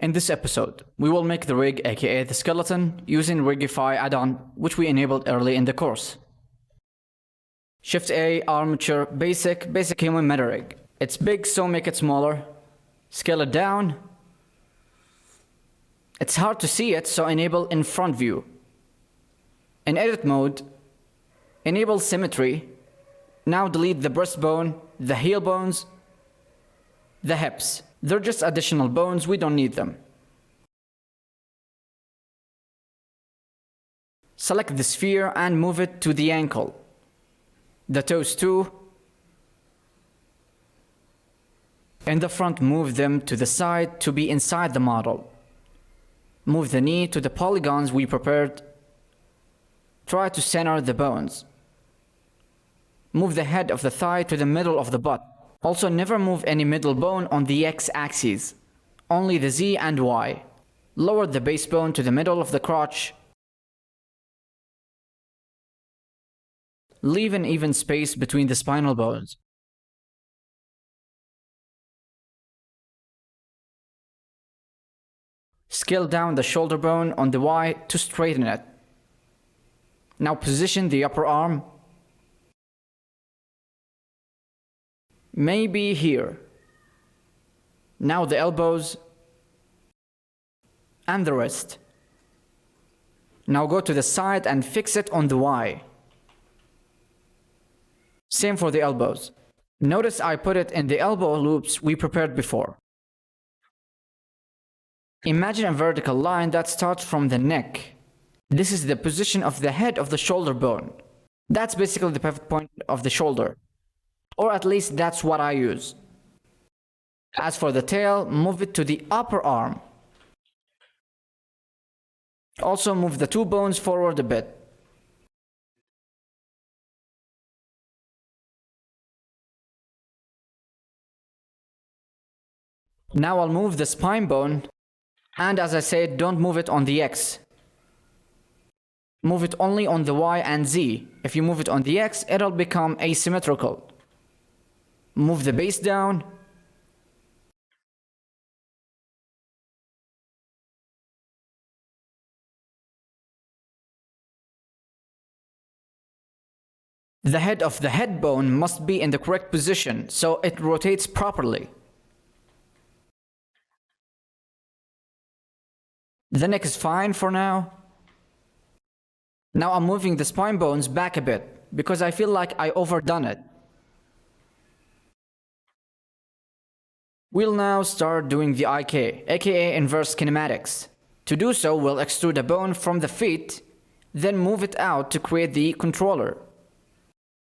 In this episode, we will make the rig, aka the skeleton, using Rigify add-on, which we enabled early in the course. Shift A, armature, basic human meta rig. It's big, so make it smaller. Scale it down. It's hard to see it, so enable in front view. In edit mode, enable symmetry. Now delete the breastbone, the heel bones, the hips. They're just additional bones, we don't need them. Select the sphere and move it to the ankle. The toes too. In the front, move them to the side to be inside the model. Move the knee to the polygons we prepared. Try to center the bones. Move the head of the thigh to the middle of the butt. Also, never move any middle bone on the x-axis, only the z and y. Lower the base bone to the middle of the crotch. Leave an even space between the spinal bones. Scale down the shoulder bone on the y to straighten it. Now position the upper arm. Maybe here. Now the elbows and the wrist. Now go to the side and fix it on the Y. Same for the elbows. Notice I put it in the elbow loops we prepared before. Imagine a vertical line that starts from the neck. This is the position of the head of the shoulder bone. That's basically the pivot point of the shoulder. Or at least that's what I use. As for the tail, move it to the upper arm. Also move the two bones forward a bit. Now I'll move the spine bone, and as I said, don't move it on the X. Move it only on the Y and Z. If you move it on the X, it'll become asymmetrical. Move the base down. The head of the head bone must be in the correct position so it rotates properly. The neck is fine for now. Now I'm moving the spine bones back a bit because I feel like I overdone it. We'll now start doing the IK, aka inverse kinematics. To do so, we'll extrude a bone from the feet, then move it out to create the controller.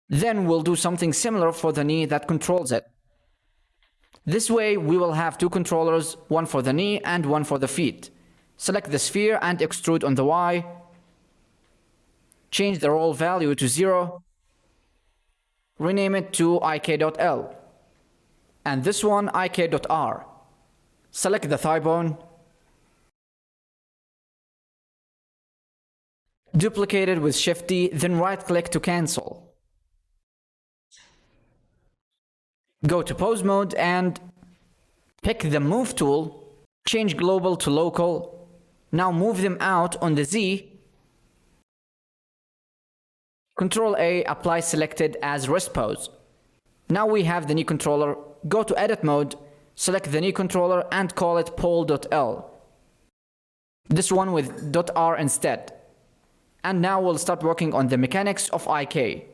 Then we'll do something similar for the knee that controls it. This way, we will have two controllers, one for the knee and one for the feet. Select the sphere and extrude on the Y. Change the roll value to 0. Rename it to ik.l. And this one ik.r. Select the thigh bone. Duplicate it with Shift D, then right-click to cancel. Go to pose mode and pick the move tool. Change global to local. Now move them out on the Z. Control A, apply selected as wrist pose. Now we have the knee controller. Go to edit mode, select the knee controller and call it pole.l. This one with .r instead. And now we'll start working on the mechanics of IK.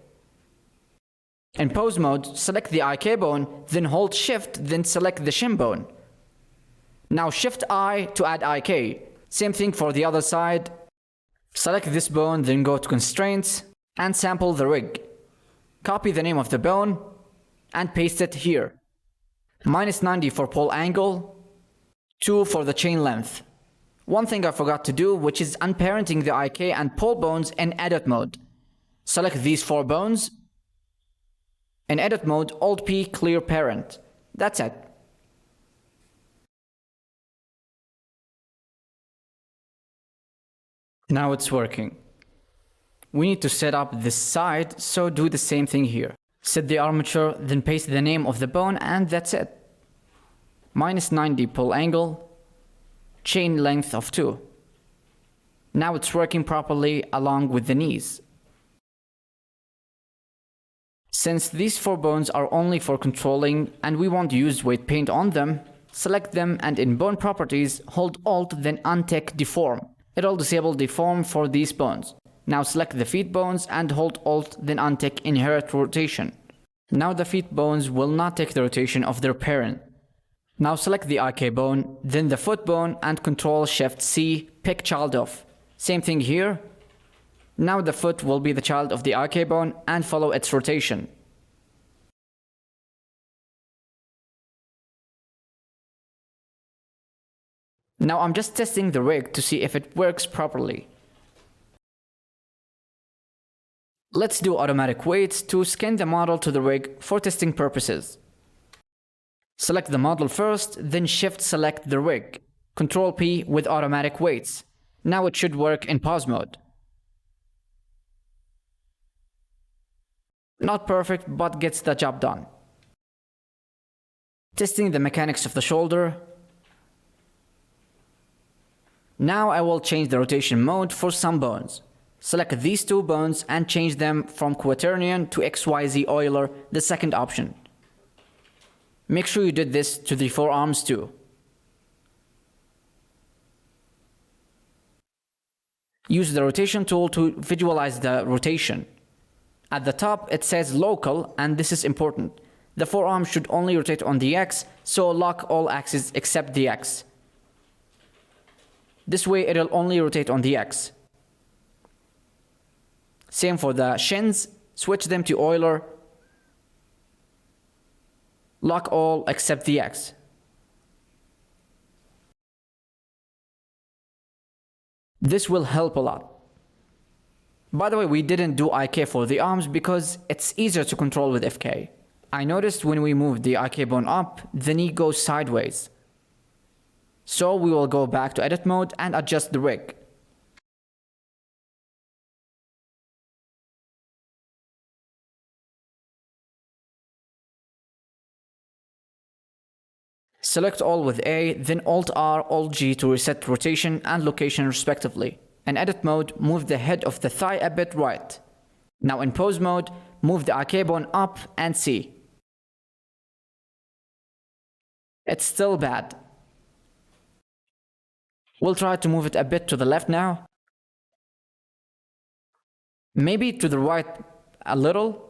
In pose mode, select the IK bone, then hold shift, then select the shin bone. Now shift I to add IK. Same thing for the other side. Select this bone, then go to constraints and sample the rig. Copy the name of the bone and paste it here. -90 for pole angle, 2 for the chain length. One thing I forgot to do, which is unparenting the IK and pole bones in edit mode. Select these 4 bones. In edit mode, Alt P clear parent. That's it. Now it's working. We need to set up this side, so do the same thing here. Set the armature, then paste the name of the bone, and that's it. -90 pull angle, chain length of 2. Now it's working properly along with the knees. Since these 4 bones are only for controlling and we won't use weight paint on them, select them and in Bone Properties, hold Alt then untick Deform. It'll disable Deform for these bones. Now select the feet bones and hold Alt then untick Inherit Rotation. Now the feet bones will not take the rotation of their parent. Now select the IK bone, then the foot bone and Ctrl Shift C, pick child of. Same thing here. Now the foot will be the child of the IK bone and follow its rotation. Now I'm just testing the rig to see if it works properly. Let's do automatic weights to scan the model to the rig for testing purposes. Select the model first, then Shift select the rig. Ctrl P with automatic weights. Now it should work in pause mode. Not perfect, but gets the job done. Testing the mechanics of the shoulder. Now I will change the rotation mode for some bones. Select these 2 bones and change them from Quaternion to XYZ Euler, the second option. Make sure you did this to the forearms too. Use the rotation tool to visualize the rotation. At the top it says local and this is important. The forearm should only rotate on the X, so lock all axes except the X. This way it'll only rotate on the X. Same for the shins, switch them to Euler. Lock all except the X. This will help a lot. By the way, we didn't do IK for the arms because it's easier to control with FK. I noticed when we move the IK bone up, the knee goes sideways. So we will go back to edit mode and adjust the rig. Select all with A, then Alt-R, Alt-G to reset rotation and location respectively. In edit mode, move the head of the thigh a bit right. Now in pose mode, move the IK bone up and C. It's still bad. We'll try to move it a bit to the left now. Maybe to the right a little.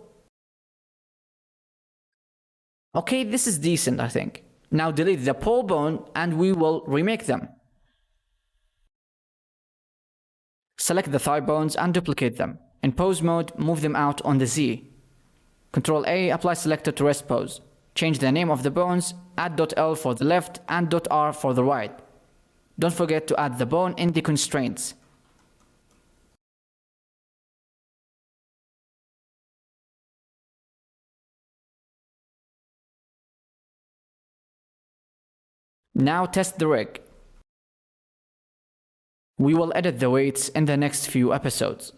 Okay, this is decent, I think. Now delete the pole bone and we will remake them. Select the thigh bones and duplicate them. In pose mode, move them out on the Z. Ctrl A, apply selector to rest pose. Change the name of the bones, add .L for the left and .R for the right. Don't forget to add the bone in the constraints. Now test the rig. We will edit the weights in the next few episodes.